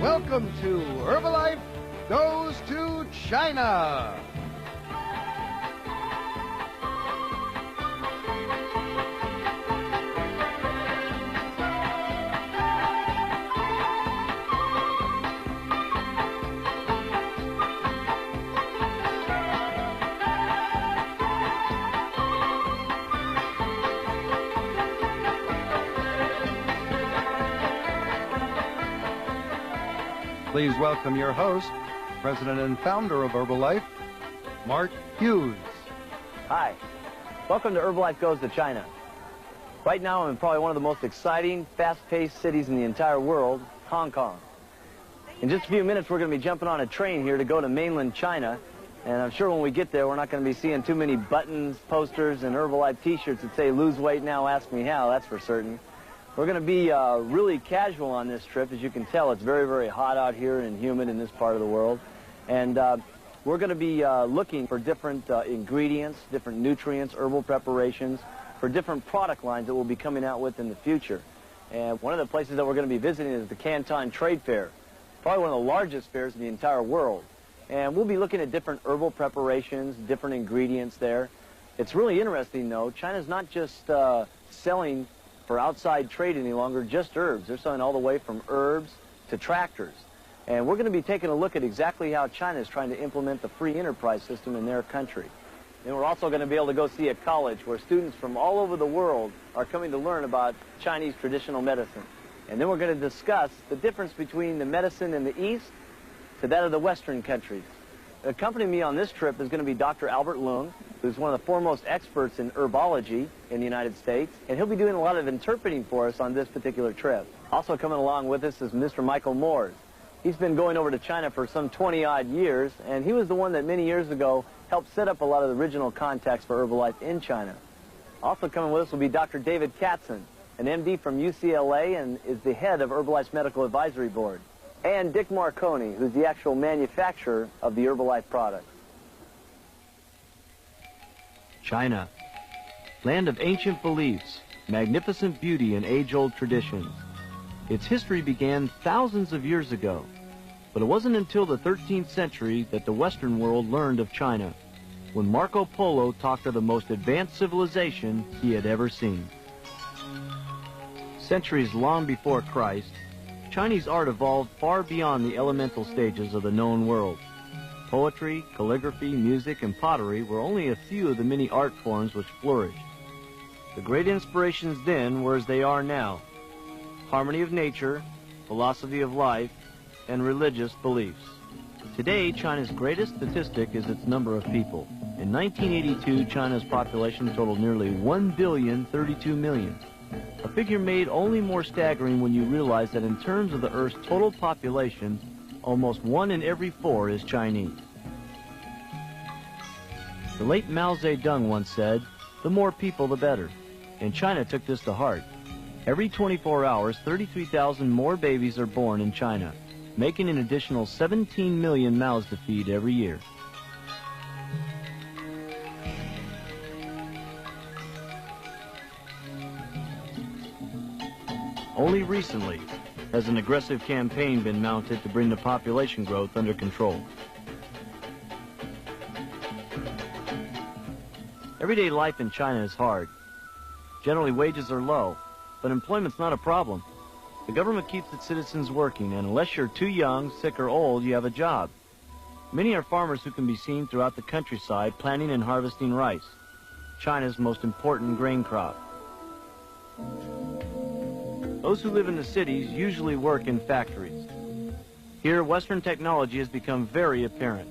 Welcome to Herbalife Goes to China. Please welcome your host, President and founder of Herbalife, Mark Hughes. Hi. Welcome to Herbalife Goes to China. Right now I'm in probably one of the most exciting, fast-paced cities in the entire world, Hong Kong. In just a few minutes we're going to be jumping on a train here to go to mainland China, and I'm sure when we get there we're not going to be seeing too many buttons, posters, and Herbalife t-shirts that say, "Lose weight now, ask me how," that's for certain. We're going to be really casual on this trip. As you can tell, it's very, very hot out here and humid in this part of the world. And we're going to be looking for different ingredients, different nutrients, herbal preparations, for different product lines that we'll be coming out with in the future. And one of the places that we're going to be visiting is the Canton Trade Fair, probably one of the largest fairs in the entire world. And we'll be looking at different herbal preparations, different ingredients there. It's really interesting, though. China's not just selling for outside trade any longer, just herbs. They're selling all the way from herbs to tractors. And we're going to be taking a look at exactly how China is trying to implement the free enterprise system in their country. And we're also going to be able to go see a college where students from all over the world are coming to learn about Chinese traditional medicine. And then we're going to discuss the difference between the medicine in the East to that of the Western countries. Accompanying me on this trip is going to be Dr. Albert Leung, who's one of the foremost experts in herbology in the United States, and he'll be doing a lot of interpreting for us on this particular trip. Also coming along with us is Mr. Michael Moores. He's been going over to China for some 20-odd years, and he was the one that many years ago helped set up a lot of the original contacts for Herbalife in China. Also coming with us will be Dr. David Katzen, an MD from UCLA and is the head of Herbalife's Medical Advisory Board, and Dick Marconi, who's the actual manufacturer of the Herbalife products. China, land of ancient beliefs, magnificent beauty, and age-old traditions. Its history began thousands of years ago, but it wasn't until the 13th century that the Western world learned of China, when Marco Polo talked of the most advanced civilization he had ever seen. Centuries long before Christ, Chinese art evolved far beyond the elemental stages of the known world. Poetry, calligraphy, music, and pottery were only a few of the many art forms which flourished. The great inspirations then were as they are now: harmony of nature, philosophy of life, and religious beliefs. Today, China's greatest statistic is its number of people. In 1982, China's population totaled nearly 1,032,000,000. A figure made only more staggering when you realize that in terms of the Earth's total population, almost 1 in every 4 is Chinese. The late Mao Zedong once said, "The more people, the better." And China took this to heart. Every 24 hours, 33,000 more babies are born in China, making an additional 17 million mouths to feed every year. Only recently has an aggressive campaign been mounted to bring the population growth under control. Everyday life in China is hard. Generally, wages are low, but employment's not a problem. The government keeps its citizens working, and unless you're too young, sick, or old, you have a job. Many are farmers who can be seen throughout the countryside planting and harvesting rice, China's most important grain crop. Those who live in the cities usually work in factories. Here, Western technology has become very apparent.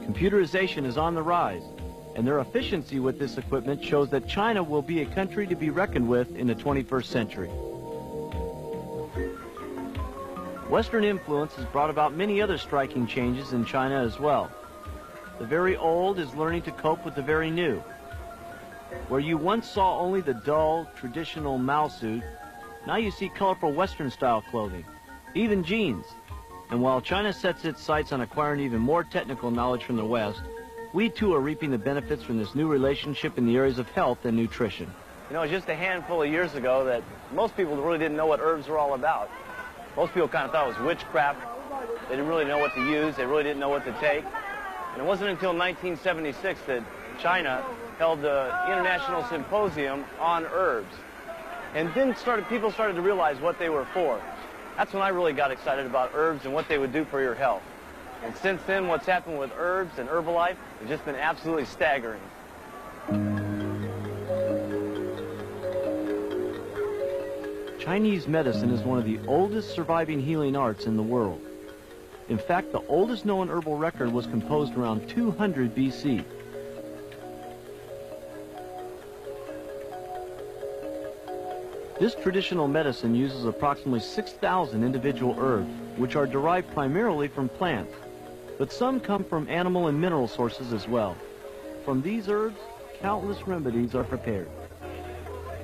Computerization is on the rise, and their efficiency with this equipment shows that China will be a country to be reckoned with in the 21st century. Western influence has brought about many other striking changes in China as well. The very old is learning to cope with the very new. Where you once saw only the dull, traditional Mao suit, now you see colorful Western-style clothing, even jeans. And while China sets its sights on acquiring even more technical knowledge from the West, we too are reaping the benefits from this new relationship in the areas of health and nutrition. You know, it's just a handful of years ago that most people really didn't know what herbs were all about. Most people kind of thought it was witchcraft. They didn't really know what to use. They really didn't know what to take. And it wasn't until 1976 that China held the International Symposium on Herbs. And then people started to realize what they were for. That's when I really got excited about herbs and what they would do for your health. And since then, what's happened with herbs and Herbalife has just been absolutely staggering. Chinese medicine is one of the oldest surviving healing arts in the world. In fact, the oldest known herbal record was composed around 200 BC. This traditional medicine uses approximately 6,000 individual herbs, which are derived primarily from plants, but some come from animal and mineral sources as well. From these herbs, countless remedies are prepared.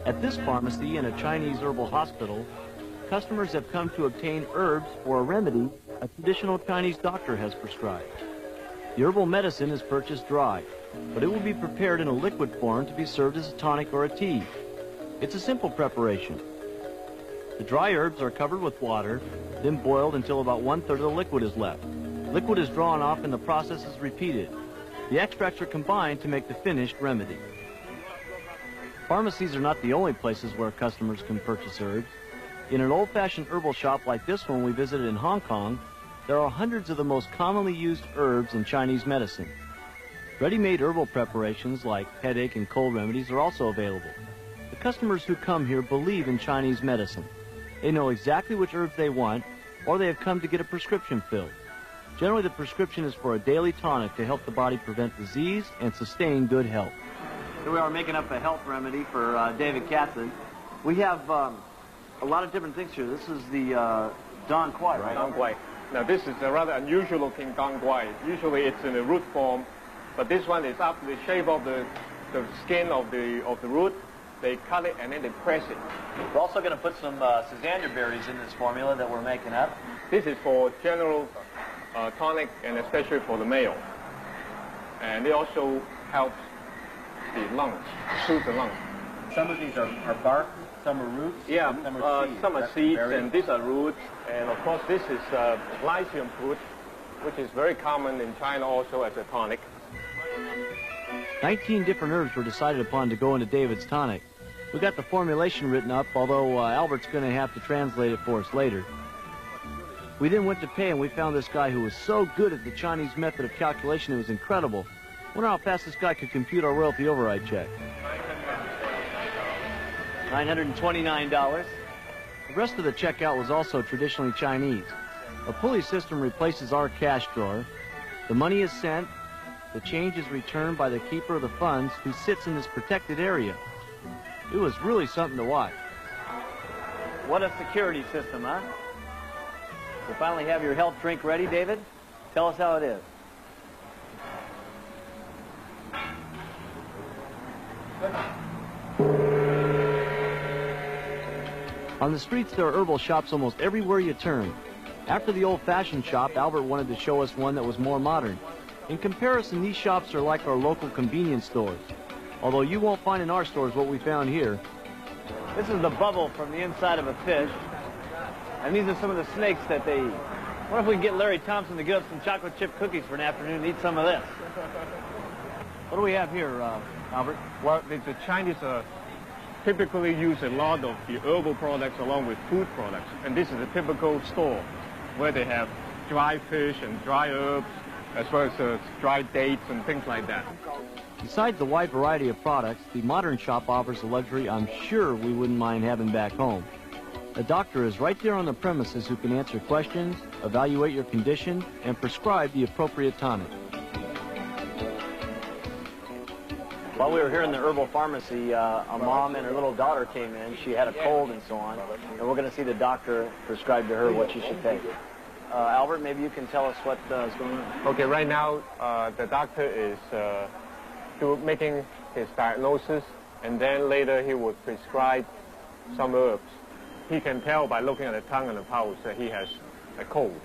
At this pharmacy in a Chinese herbal hospital, customers have come to obtain herbs for a remedy a traditional Chinese doctor has prescribed. The herbal medicine is purchased dry, but it will be prepared in a liquid form to be served as a tonic or a tea. It's a simple preparation. The dry herbs are covered with water, then boiled until about 1/3 of the liquid is left. Liquid is drawn off and the process is repeated. The extracts are combined to make the finished remedy. Pharmacies are not the only places where customers can purchase herbs. In an old-fashioned herbal shop like this one we visited in Hong Kong, there are hundreds of the most commonly used herbs in Chinese medicine. Ready-made herbal preparations like headache and cold remedies are also available. The customers who come here believe in Chinese medicine. They know exactly which herbs they want, or they have come to get a prescription filled. Generally, the prescription is for a daily tonic to help the body prevent disease and sustain good health. Here we are making up a health remedy for David Katzen. We have a lot of different things here. This is the Don Quai, right? Don Quai. Now this is a rather unusual looking Don Quai. Usually it's in a root form, but this one is after the shape of the skin of the root. They cut it and then they press it. We're also going to put some Caesandra berries in this formula that we're making up. This is for general tonic and especially for the male. And it also helps the lungs, soothe the lungs. Some of these are bark, some are roots, yeah, some are seeds, and these are roots. And of course this is lycium fruit, which is very common in China also as a tonic. 19 different herbs were decided upon to go into David's tonic. We got the formulation written up, although Albert's going to have to translate it for us later. We then went to pay, and we found this guy who was so good at the Chinese method of calculation it was incredible. Wonder how fast this guy could compute our royalty override check. $929. The rest of the checkout was also traditionally Chinese. A pulley system replaces our cash drawer. The money is sent. The change is returned by the keeper of the funds, who sits in this protected area. It was really something to watch. What a security system, huh? You finally have your health drink ready, David? Tell us how it is. On the streets, there are herbal shops almost everywhere you turn. After the old-fashioned shop, Albert wanted to show us one that was more modern. In comparison, these shops are like our local convenience stores, although you won't find in our stores what we found here. This is the bubble from the inside of a fish, and these are some of the snakes that they eat. What if we can get Larry Thompson to get us some chocolate chip cookies for an afternoon and eat some of this? What do we have here, Albert? Well, the Chinese typically use a lot of the herbal products along with food products, and this is a typical store where they have dry fish and dry herbs, as well as dried dates and things like that. Besides the wide variety of products, the modern shop offers a luxury I'm sure we wouldn't mind having back home. A doctor is right there on the premises who can answer questions, evaluate your condition, and prescribe the appropriate tonic. While we were here in the herbal pharmacy, a mom and her little daughter came in. She had a cold and so on, and we're going to see the doctor prescribe to her what she should take. Albert, maybe you can tell us what is going on. Okay, right now the doctor is making his diagnosis, and then later he would prescribe some herbs. He can tell by looking at the tongue and the pulse that he has a cold.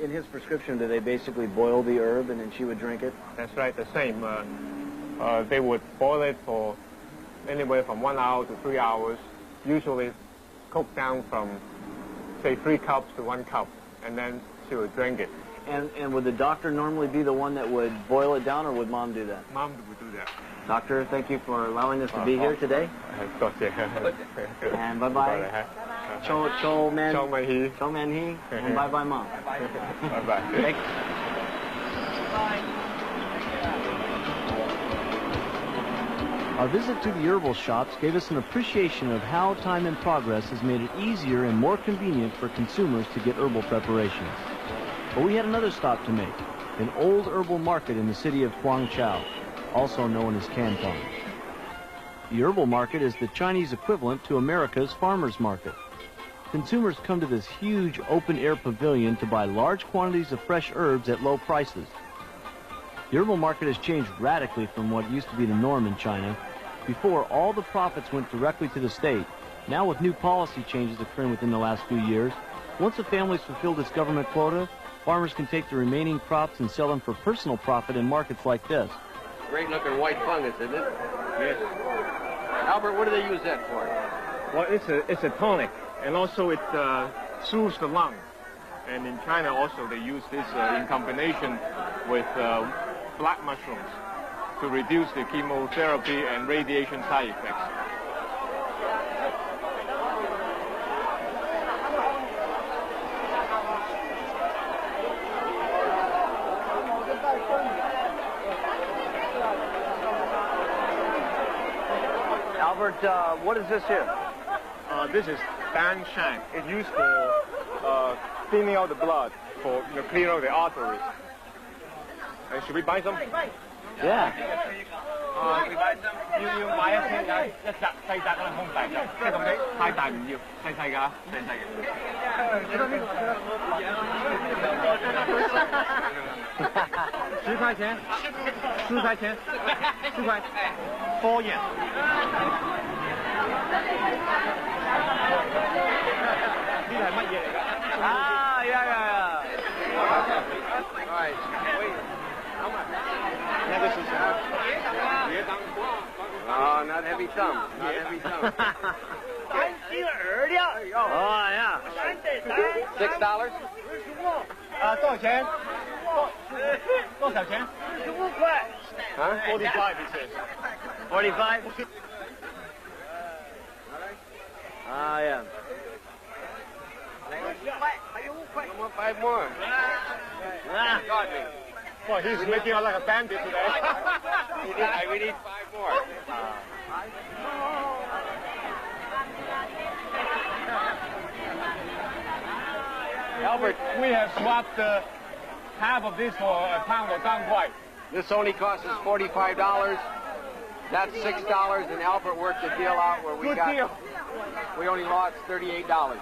In his prescription, do they basically boil the herb and then she would drink it? That's right, the same. They would boil it for anywhere from 1 hour to 3 hours, usually cooked down from, say, 3 cups to 1 cup, and then she would drink it. And would the doctor normally be the one that would boil it down, or would Mom do that? Mom would do that. Doctor, thank you for allowing us to be here today. And bye-bye. Cho Man Hee. And bye-bye, Mom. Bye-bye. Thank you. Our visit to the herbal shops gave us an appreciation of how time and progress has made it easier and more convenient for consumers to get herbal preparations. But we had another stop to make, an old herbal market in the city of Guangzhou, also known as Canton. The herbal market is the Chinese equivalent to America's farmers market. Consumers come to this huge open-air pavilion to buy large quantities of fresh herbs at low prices. The herbal market has changed radically from what used to be the norm in China. Before, all the profits went directly to the state. Now, with new policy changes occurring within the last few years, once a family's fulfilled its government quota, farmers can take the remaining crops and sell them for personal profit in markets like this. Great-looking white fungus, isn't it? Yes. Albert, what do they use that for? Well, it's a tonic, and also it soothes the lung. And in China also they use this in combination with black mushrooms to reduce the chemotherapy and radiation side effects. Albert, what is this here? This is Dan Shan. It's used for thinning out the blood, for clear out the arteries. And should we buy some? Yeah. 要買一隻細隻嗰兩空大隻，即係咁樣太大唔要，細細㗎，細細嘅。10塊錢，4塊錢，4塊，4 yen。呢個係乜嘢嚟㗎？Ah, yeah. All right. Wait. How much? Oh, not heavy thumb. Not heavy thumb. Oh, yeah. $6? 多少錢？多少錢？15塊。Huh? 45 it says. 45? Ah, yeah. 5 more. Ah. Got me. Well, he's making out like a bandit today. We need 5 more. Albert, we have swapped half of this for a pound of dangquai. This only costs us $45. That's $6, and Albert worked the deal out where Good deal. we only lost $38.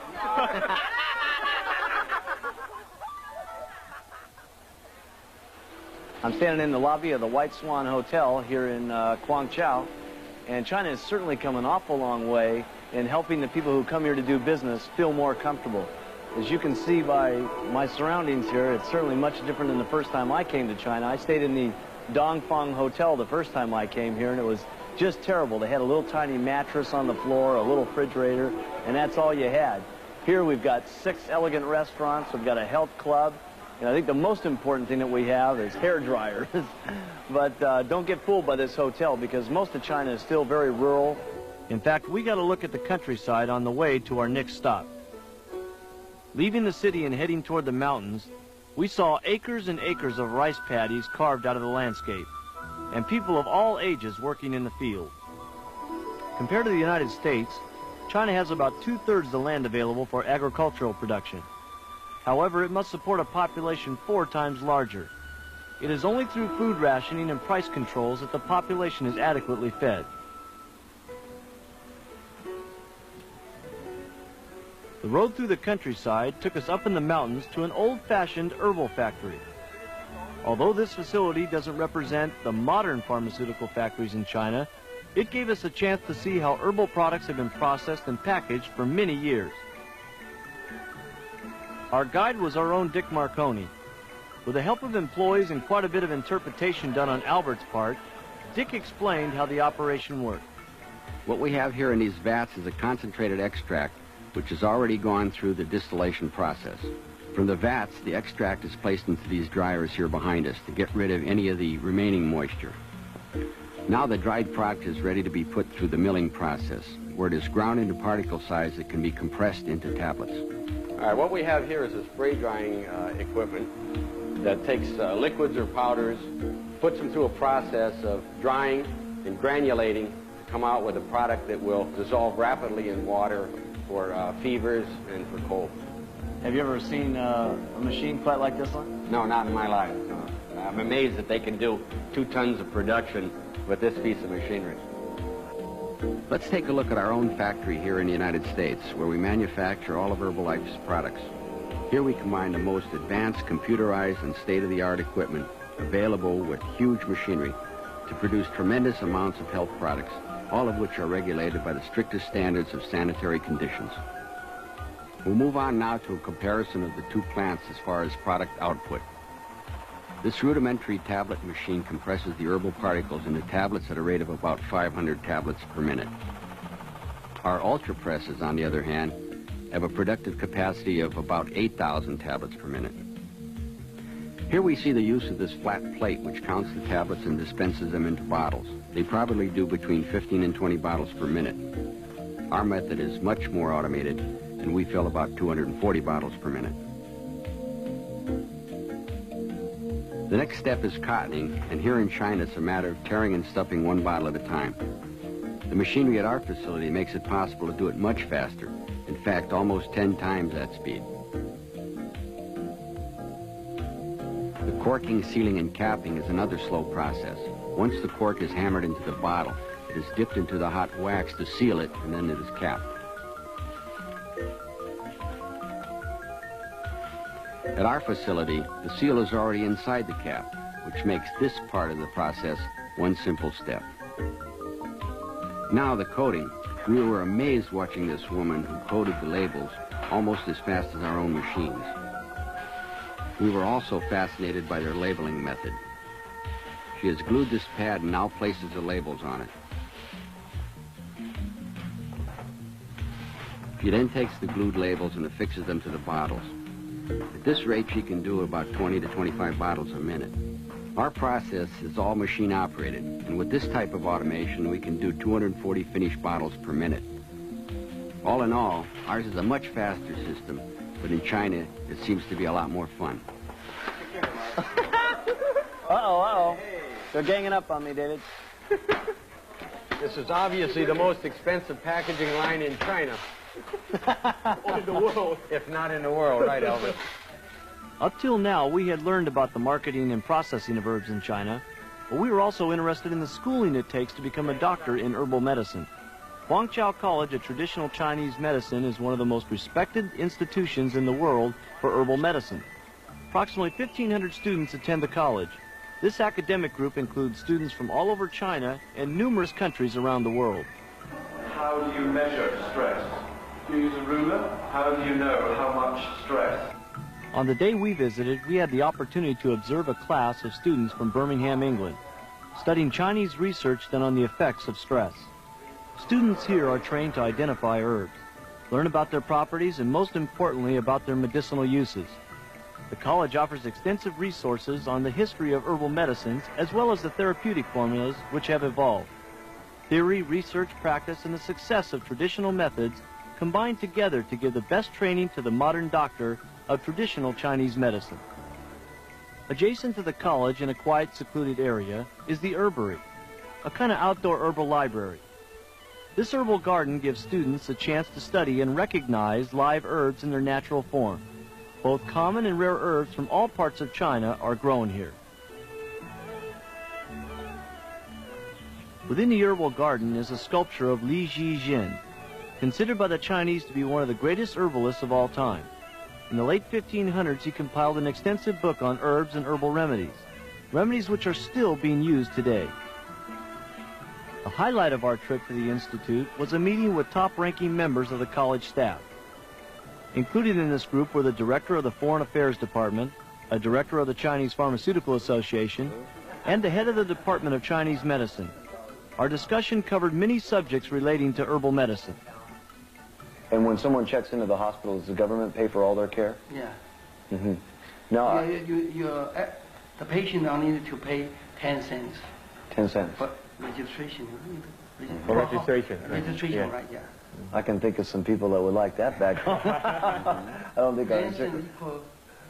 I'm standing in the lobby of the White Swan Hotel here in Guangzhou, and China has certainly come an awful long way in helping the people who come here to do business feel more comfortable. As you can see by my surroundings here, it's certainly much different than the first time I came to China. I stayed in the Dongfang Hotel the first time I came here, and it was just terrible. They had a little tiny mattress on the floor, a little refrigerator, and that's all you had. Here we've got 6 elegant restaurants, we've got a health club, and I think the most important thing that we have is hair dryers. But don't get fooled by this hotel, because most of China is still very rural. In fact, we got a look at the countryside on the way to our next stop. Leaving the city and heading toward the mountains, we saw acres and acres of rice paddies carved out of the landscape, and people of all ages working in the field. Compared to the United States, China has about 2/3 the land available for agricultural production. However, it must support a population 4 times larger. It is only through food rationing and price controls that the population is adequately fed. The road through the countryside took us up in the mountains to an old-fashioned herbal factory. Although this facility doesn't represent the modern pharmaceutical factories in China, it gave us a chance to see how herbal products have been processed and packaged for many years. Our guide was our own Dick Marconi. With the help of employees and quite a bit of interpretation done on Albert's part, Dick explained how the operation worked. What we have here in these vats is a concentrated extract which has already gone through the distillation process. From the vats, the extract is placed into these dryers here behind us to get rid of any of the remaining moisture. Now the dried product is ready to be put through the milling process, where it is ground into particle size that can be compressed into tablets. All right, what we have here is a spray drying equipment that takes liquids or powders, puts them through a process of drying and granulating to come out with a product that will dissolve rapidly in water for fevers and for colds. Have you ever seen a machine quite like this one? No, not in my life. No. I'm amazed that they can do 2 tons of production with this piece of machinery. Let's take a look at our own factory here in the United States, where we manufacture all of Herbalife's products. Here we combine the most advanced computerized and state-of-the-art equipment available with huge machinery to produce tremendous amounts of health products, all of which are regulated by the strictest standards of sanitary conditions. We'll move on now to a comparison of the 2 plants as far as product output. This rudimentary tablet machine compresses the herbal particles into tablets at a rate of about 500 tablets per minute. Our ultra presses, on the other hand, have a productive capacity of about 8,000 tablets per minute. Here we see the use of this flat plate which counts the tablets and dispenses them into bottles. They probably do between 15 and 20 bottles per minute. Our method is much more automated, and we fill about 240 bottles per minute. The next step is cottoning, and here in China it's a matter of tearing and stuffing 1 bottle at a time. The machinery at our facility makes it possible to do it much faster, in fact almost 10 times that speed. The corking, sealing, and capping is another slow process. Once the cork is hammered into the bottle, it is dipped into the hot wax to seal it, and then it is capped. At our facility, the seal is already inside the cap, which makes this part of the process one simple step. Now the coating. We were amazed watching this woman who coated the labels almost as fast as our own machines. We were also fascinated by their labeling method. She has glued this pad and now places the labels on it. She then takes the glued labels and affixes them to the bottles. At this rate, she can do about 20 to 25 bottles a minute. Our process is all machine operated, and with this type of automation, we can do 240 finished bottles per minute. All in all, ours is a much faster system, but in China, it seems to be a lot more fun. Uh-oh. They're ganging up on me, David. This is obviously the most expensive packaging line in China. Or in the world. If not in the world, right, Elvis? Up till now, we had learned about the marketing and processing of herbs in China, but we were also interested in the schooling it takes to become a doctor in herbal medicine. Guangzhou College of Traditional Chinese Medicine is one of the most respected institutions in the world for herbal medicine. Approximately 1,500 students attend the college. This academic group includes students from all over China and numerous countries around the world. How do you measure stress? Do you use a ruler? How do you know how much stress? On the day we visited, we had the opportunity to observe a class of students from Birmingham, England, studying Chinese research done on the effects of stress. Students here are trained to identify herbs, learn about their properties, and most importantly, about their medicinal uses. The college offers extensive resources on the history of herbal medicines, as well as the therapeutic formulas which have evolved. Theory, research, practice, and the success of traditional methods combine together to give the best training to the modern doctor of traditional Chinese medicine. Adjacent to the college in a quiet, secluded area is the herbery, a kind of outdoor herbal library. This herbal garden gives students a chance to study and recognize live herbs in their natural form. Both common and rare herbs from all parts of China are grown here. Within the herbal garden is a sculpture of Li Jijin, considered by the Chinese to be one of the greatest herbalists of all time. In the late 1500s, he compiled an extensive book on herbs and herbal remedies, remedies which are still being used today. The highlight of our trip to the Institute was a meeting with top-ranking members of the college staff. Included in this group were the director of the Foreign Affairs Department, a director of the Chinese Pharmaceutical Association, and the head of the Department of Chinese Medicine. Our discussion covered many subjects relating to herbal medicine. And when someone checks into the hospital, does the government pay for all their care? Yeah. Mm-hmm. Now, the patient only need to pay 10 cents. 10 cents. For registration. For registration. Registration, right, yeah. I can think of some people that would like that back home. I don't think I 10 can. cents equal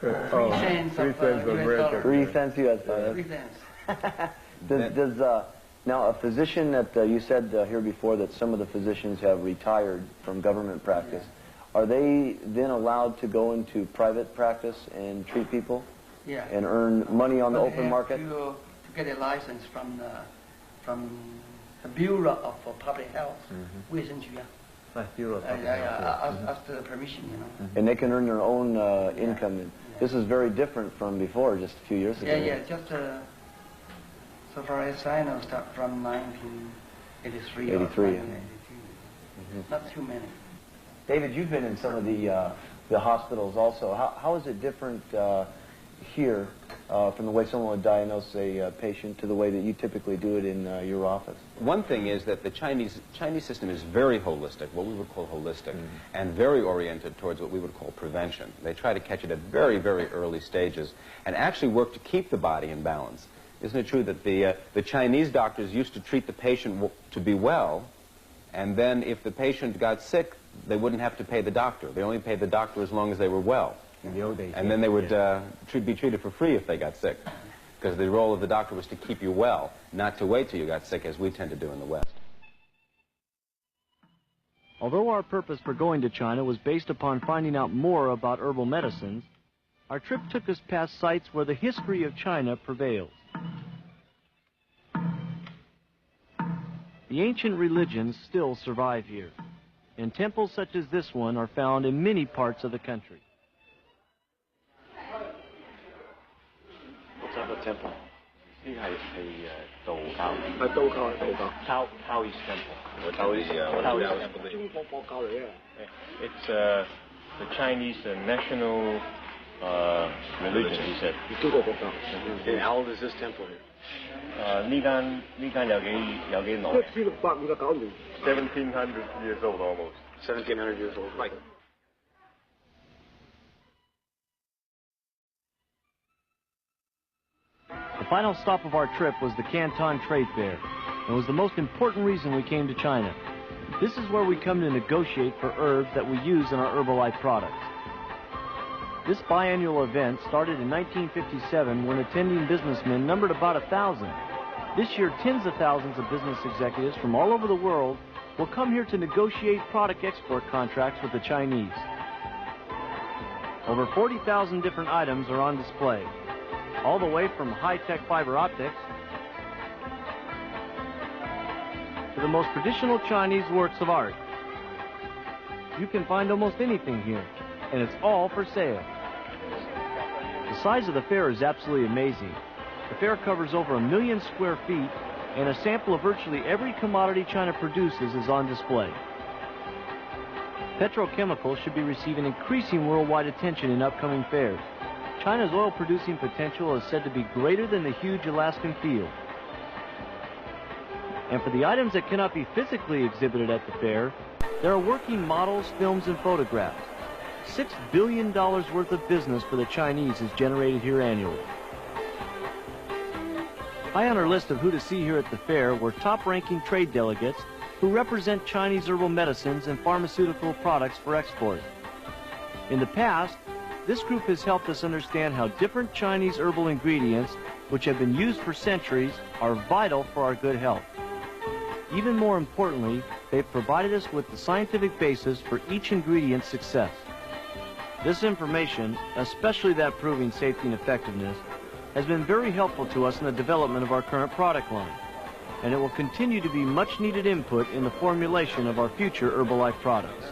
3 cents of US dollar. 3 cents US dollars. 3 cents. Now, a physician that you said here before that some of the physicians have retired from government practice, are they then allowed to go into private practice and treat people? Yeah. And earn money on the open market? To get a license from the Bureau of Public Health, 卫生局啊。Ask the permission, you know. And they can earn their own income. This is very different from before, just a few years ago. Yeah, just so far as I know, start from 1983 or 1982. Not too many. David, you've been in some of the hospitals also. How is it different here from the way someone would diagnose a patient to the way that you typically do it in your office? One thing is that the Chinese system is very holistic, what we would call holistic, and very oriented towards what we would call prevention. They try to catch it at very, very early stages and actually work to keep the body in balance. Isn't it true that the Chinese doctors used to treat the patient to be well, and then if the patient got sick, they wouldn't have to pay the doctor. They only paid the doctor as long as they were well. In the old days. And then they would be treated for free if they got sick, because the role of the doctor was to keep you well, not to wait till you got sick, as we tend to do in the West. Although our purpose for going to China was based upon finding out more about herbal medicines, our trip took us past sites where the history of China prevails. The ancient religions still survive here, and temples such as this one are found in many parts of the country. What type of temple? Taoist temple. Taoist temple. It's the Chinese national religion, he said. And how old is this temple here? 呢間有幾耐 ？1700 years old almost. 1700 years old. Right. The final stop of our trip was the Canton Trade Fair, and was the most important reason we came to China. This is where we come to negotiate for herbs that we use in our Herbalife products. This biannual event started in 1957 when attending businessmen numbered about 1,000. This year, tens of thousands of business executives from all over the world will come here to negotiate product export contracts with the Chinese. Over 40,000 different items are on display, all the way from high-tech fiber optics to the most traditional Chinese works of art. You can find almost anything here, and it's all for sale. The size of the fair is absolutely amazing. The fair covers over 1 million square feet, and a sample of virtually every commodity China produces is on display. Petrochemicals should be receiving increasing worldwide attention in upcoming fairs. China's oil-producing potential is said to be greater than the huge Alaskan field. And for the items that cannot be physically exhibited at the fair, there are working models, films, and photographs. $6 billion worth of business for the Chinese is generated here annually. High on our list of who to see here at the fair were top-ranking trade delegates who represent Chinese herbal medicines and pharmaceutical products for export. In the past, this group has helped us understand how different Chinese herbal ingredients, which have been used for centuries, are vital for our good health. Even more importantly, they've provided us with the scientific basis for each ingredient's success. This information, especially that proving safety and effectiveness, has been very helpful to us in the development of our current product line, and it will continue to be much needed input in the formulation of our future Herbalife products.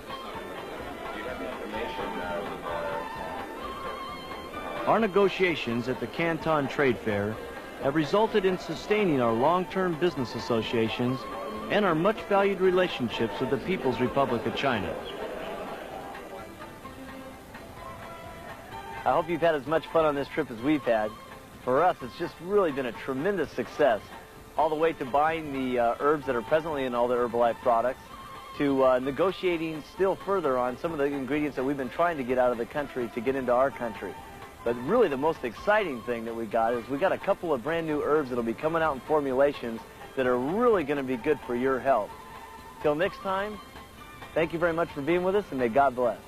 Our negotiations at the Canton Trade Fair have resulted in sustaining our long-term business associations and our much valued relationships with the People's Republic of China. I hope you've had as much fun on this trip as we've had. For us, it's just really been a tremendous success. all the way to buying the herbs that are presently in all the Herbalife products, to negotiating still further on some of the ingredients that we've been trying to get out of the country to get into our country. But really the most exciting thing that we got is we got a couple of brand new herbs that will be coming out in formulations that are really going to be good for your health. Till next time, thank you very much for being with us, and may God bless.